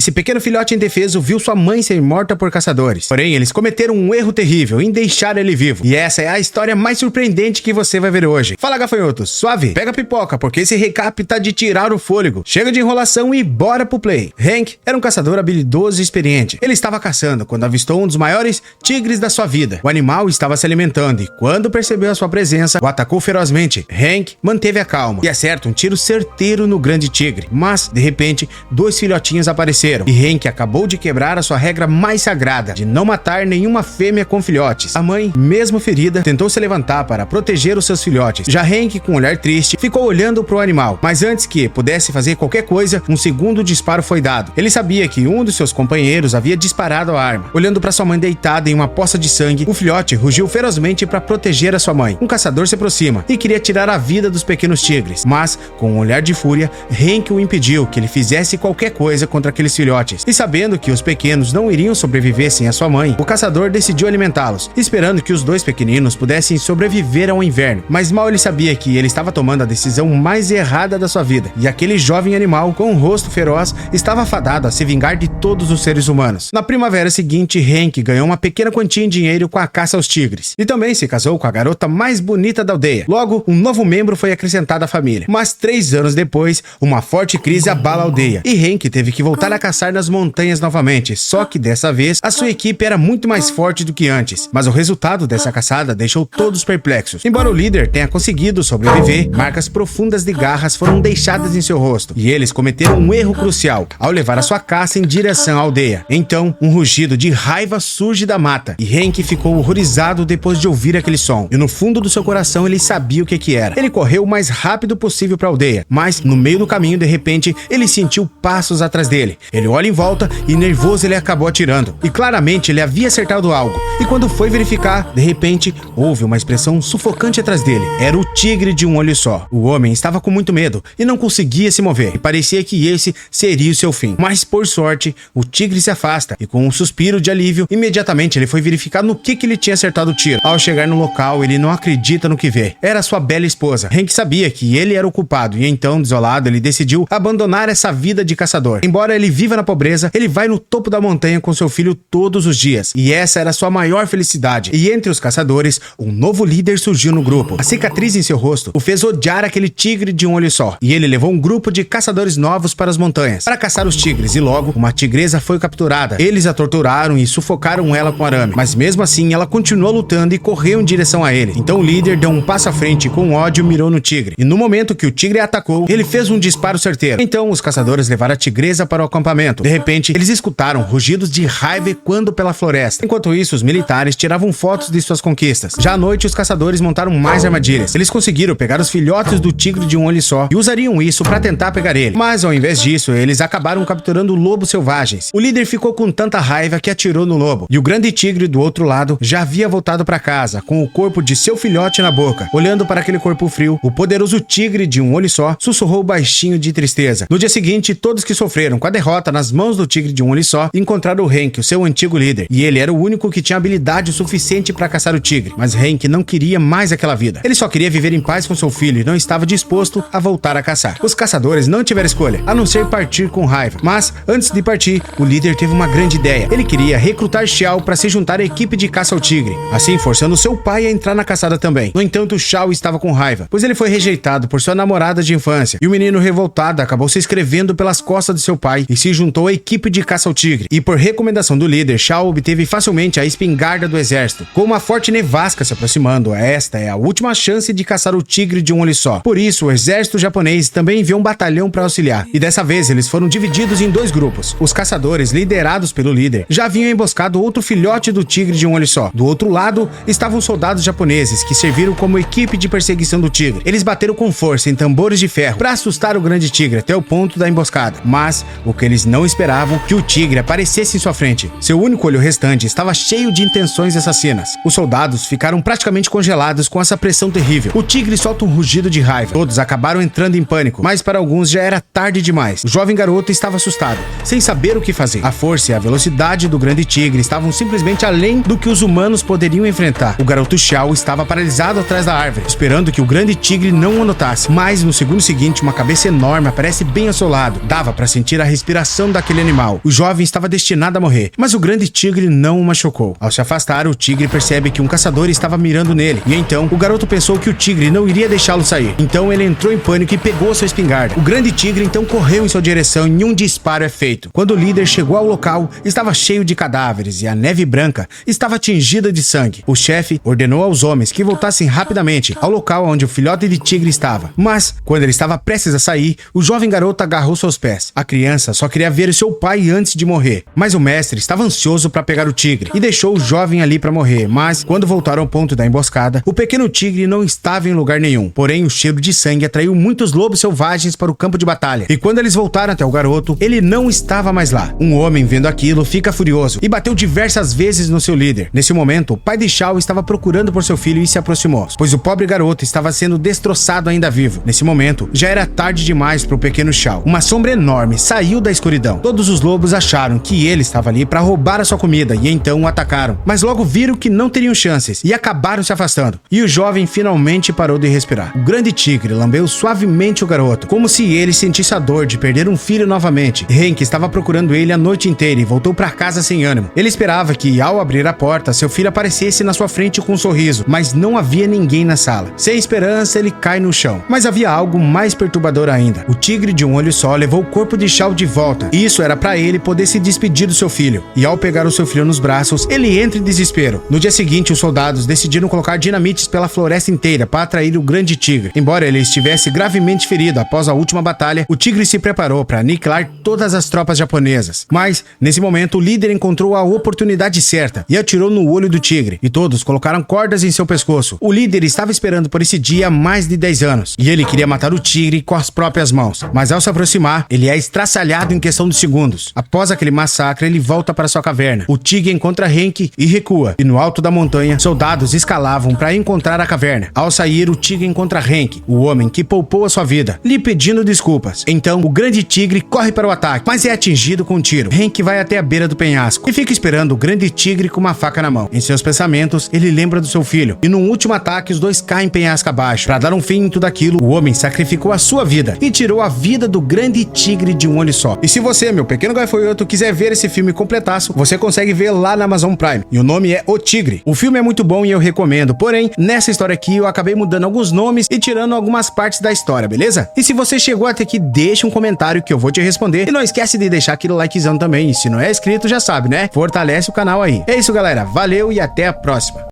Esse pequeno filhote indefeso viu sua mãe ser morta por caçadores. Porém, eles cometeram um erro terrível em deixar ele vivo. E essa é a história mais surpreendente que você vai ver hoje. Fala, gafanhotos, suave? Pega a pipoca, porque esse recap tá de tirar o fôlego. Chega de enrolação e bora pro play. Hank era um caçador habilidoso e experiente. Ele estava caçando quando avistou um dos maiores tigres da sua vida. O animal estava se alimentando e quando percebeu a sua presença, o atacou ferozmente. Hank manteve a calma e acerta um tiro certeiro no grande tigre. Mas, de repente, dois filhotinhos apareceram. E Hank acabou de quebrar a sua regra mais sagrada, de não matar nenhuma fêmea com filhotes. A mãe, mesmo ferida, tentou se levantar para proteger os seus filhotes. Já Hank, com um olhar triste, ficou olhando para o animal. Mas antes que pudesse fazer qualquer coisa, um segundo disparo foi dado. Ele sabia que um dos seus companheiros havia disparado a arma. Olhando para sua mãe deitada em uma poça de sangue, o filhote rugiu ferozmente para proteger a sua mãe. Um caçador se aproxima e queria tirar a vida dos pequenos tigres. Mas, com um olhar de fúria, Hank o impediu que ele fizesse qualquer coisa contra aqueles filhotes. E sabendo que os pequenos não iriam sobreviver sem a sua mãe, o caçador decidiu alimentá-los, esperando que os dois pequeninos pudessem sobreviver ao inverno. Mas mal ele sabia que ele estava tomando a decisão mais errada da sua vida, e aquele jovem animal com um rosto feroz estava fadado a se vingar de todos os seres humanos. Na primavera seguinte, Hank ganhou uma pequena quantia em dinheiro com a caça aos tigres, e também se casou com a garota mais bonita da aldeia. Logo, um novo membro foi acrescentado à família. Mas 3 anos depois, uma forte crise abala a aldeia, e Hank teve que voltar a caçar nas montanhas novamente, só que dessa vez a sua equipe era muito mais forte do que antes. Mas o resultado dessa caçada deixou todos perplexos. Embora o líder tenha conseguido sobreviver, marcas profundas de garras foram deixadas em seu rosto, e eles cometeram um erro crucial ao levar a sua caça em direção à aldeia. Então, um rugido de raiva surge da mata, e Hank ficou horrorizado depois de ouvir aquele som, e no fundo do seu coração ele sabia o que era. Ele correu o mais rápido possível para a aldeia, mas no meio do caminho, de repente, ele sentiu passos atrás dele. Ele olha em volta e nervoso ele acabou atirando. E claramente ele havia acertado algo. E quando foi verificar, de repente, houve uma expressão sufocante atrás dele. Era o tigre de um olho só. O homem estava com muito medo e não conseguia se mover. E parecia que esse seria o seu fim. Mas por sorte, o tigre se afasta e com um suspiro de alívio, imediatamente ele foi verificar no que ele tinha acertado o tiro. Ao chegar no local, ele não acredita no que vê. Era sua bela esposa. Hank sabia que ele era o culpado e então, desolado, ele decidiu abandonar essa vida de caçador. Embora ele viva na pobreza, ele vai no topo da montanha com seu filho todos os dias. E essa era sua maior felicidade. E entre os caçadores, um novo líder surgiu no grupo. A cicatriz em seu rosto o fez odiar aquele tigre de um olho só. E ele levou um grupo de caçadores novos para as montanhas para caçar os tigres. E logo, uma tigresa foi capturada. Eles a torturaram e sufocaram ela com arame. Mas mesmo assim, ela continuou lutando e correu em direção a ele. Então o líder deu um passo à frente e com ódio mirou no tigre. E no momento que o tigre atacou, ele fez um disparo certeiro. Então os caçadores levaram a tigresa para o acampamento. De repente, eles escutaram rugidos de raiva ecoando pela floresta. Enquanto isso, os militares tiravam fotos de suas conquistas. Já à noite, os caçadores montaram mais armadilhas. Eles conseguiram pegar os filhotes do tigre de um olho só e usariam isso para tentar pegar ele. Mas ao invés disso, eles acabaram capturando lobos selvagens. O líder ficou com tanta raiva que atirou no lobo. E o grande tigre do outro lado já havia voltado para casa com o corpo de seu filhote na boca. Olhando para aquele corpo frio, o poderoso tigre de um olho só sussurrou baixinho de tristeza. No dia seguinte, todos que sofreram com a derrota nas mãos do tigre de um olho só encontraram o Hank, o seu antigo líder. E ele era o único que tinha habilidade o suficiente para caçar o tigre. Mas Hank não queria mais aquela vida. Ele só queria viver em paz com seu filho e não estava disposto a voltar a caçar. Os caçadores não tiveram escolha, a não ser partir com raiva. Mas, antes de partir, o líder teve uma grande ideia. Ele queria recrutar Xiao para se juntar à equipe de caça ao tigre, assim forçando seu pai a entrar na caçada também. No entanto, Xiao estava com raiva, pois ele foi rejeitado por sua namorada de infância. E o menino revoltado acabou se inscrevendo pelas costas de seu pai e se juntou à equipe de caça ao tigre. E por recomendação do líder, Xiao obteve facilmente a espingarda do exército. Com uma forte nevasca se aproximando, esta é a última chance de caçar o tigre de um olho só. Por isso, o exército japonês também enviou um batalhão para auxiliar. E dessa vez, eles foram divididos em 2 grupos. Os caçadores, liderados pelo líder, já haviam emboscado outro filhote do tigre de um olho só. Do outro lado, estavam soldados japoneses que serviram como equipe de perseguição do tigre. Eles bateram com força em tambores de ferro para assustar o grande tigre até o ponto da emboscada. Mas o que eles não esperavam que o tigre aparecesse em sua frente. Seu único olho restante estava cheio de intenções assassinas. Os soldados ficaram praticamente congelados com essa pressão terrível. O tigre solta um rugido de raiva. Todos acabaram entrando em pânico, mas para alguns já era tarde demais. O jovem garoto estava assustado, sem saber o que fazer. A força e a velocidade do grande tigre estavam simplesmente além do que os humanos poderiam enfrentar. O garoto Xiao estava paralisado atrás da árvore, esperando que o grande tigre não o notasse. Mas no segundo seguinte, uma cabeça enorme aparece bem ao seu lado. Dava para sentir a respiração coração daquele animal. O jovem estava destinado a morrer, mas o grande tigre não o machucou. Ao se afastar, o tigre percebe que um caçador estava mirando nele, e então o garoto pensou que o tigre não iria deixá-lo sair. Então ele entrou em pânico e pegou sua espingarda. O grande tigre então correu em sua direção e um disparo é feito. Quando o líder chegou ao local, estava cheio de cadáveres e a neve branca estava tingida de sangue. O chefe ordenou aos homens que voltassem rapidamente ao local onde o filhote de tigre estava. Mas, quando ele estava prestes a sair, o jovem garoto agarrou seus pés. A criança só queria ver o seu pai antes de morrer, mas o mestre estava ansioso para pegar o tigre e deixou o jovem ali para morrer. Mas, quando voltaram ao ponto da emboscada, o pequeno tigre não estava em lugar nenhum. Porém, o cheiro de sangue atraiu muitos lobos selvagens para o campo de batalha. E quando eles voltaram até o garoto, ele não estava mais lá. Um homem, vendo aquilo, fica furioso e bateu diversas vezes no seu líder. Nesse momento, o pai de Shao estava procurando por seu filho e se aproximou, pois o pobre garoto estava sendo destroçado ainda vivo. Nesse momento, já era tarde demais para o pequeno Shao. Uma sombra enorme saiu da escuridão. Todos os lobos acharam que ele estava ali para roubar a sua comida e então o atacaram. Mas logo viram que não teriam chances e acabaram se afastando. E o jovem finalmente parou de respirar. O grande tigre lambeu suavemente o garoto, como se ele sentisse a dor de perder um filho novamente. Hank estava procurando ele a noite inteira e voltou para casa sem ânimo. Ele esperava que, ao abrir a porta, seu filho aparecesse na sua frente com um sorriso, mas não havia ninguém na sala. Sem esperança, ele cai no chão. Mas havia algo mais perturbador ainda. O tigre de um olho só levou o corpo de Shao de volta. Isso era para ele poder se despedir do seu filho. E ao pegar o seu filho nos braços, ele entra em desespero. No dia seguinte, os soldados decidiram colocar dinamites pela floresta inteira para atrair o grande tigre. Embora ele estivesse gravemente ferido após a última batalha, o tigre se preparou para aniquilar todas as tropas japonesas. Mas, nesse momento, o líder encontrou a oportunidade certa e atirou no olho do tigre, e todos colocaram cordas em seu pescoço. O líder estava esperando por esse dia há mais de 10 anos, e ele queria matar o tigre com as próprias mãos. Mas ao se aproximar, ele é estraçalhado em questão de segundos. Após aquele massacre, ele volta para sua caverna. O tigre encontra Hank e recua, e no alto da montanha, soldados escalavam para encontrar a caverna. Ao sair, o tigre encontra Hank, o homem que poupou a sua vida, lhe pedindo desculpas. Então, o grande tigre corre para o ataque, mas é atingido com um tiro. Hank vai até a beira do penhasco e fica esperando o grande tigre com uma faca na mão. Em seus pensamentos, ele lembra do seu filho, e num último ataque, os dois caem penhasco abaixo. Para dar um fim em tudo aquilo, o homem sacrificou a sua vida e tirou a vida do grande tigre de um olho só. E se você, meu pequeno gafanhoto, quiser ver esse filme completaço, você consegue ver lá na Amazon Prime. E o nome é O Tigre. O filme é muito bom e eu recomendo, porém, nessa história aqui eu acabei mudando alguns nomes e tirando algumas partes da história, beleza? E se você chegou até aqui, deixa um comentário que eu vou te responder. E não esquece de deixar aquele likezão também. E se não é inscrito, já sabe, né? Fortalece o canal aí. É isso, galera. Valeu e até a próxima.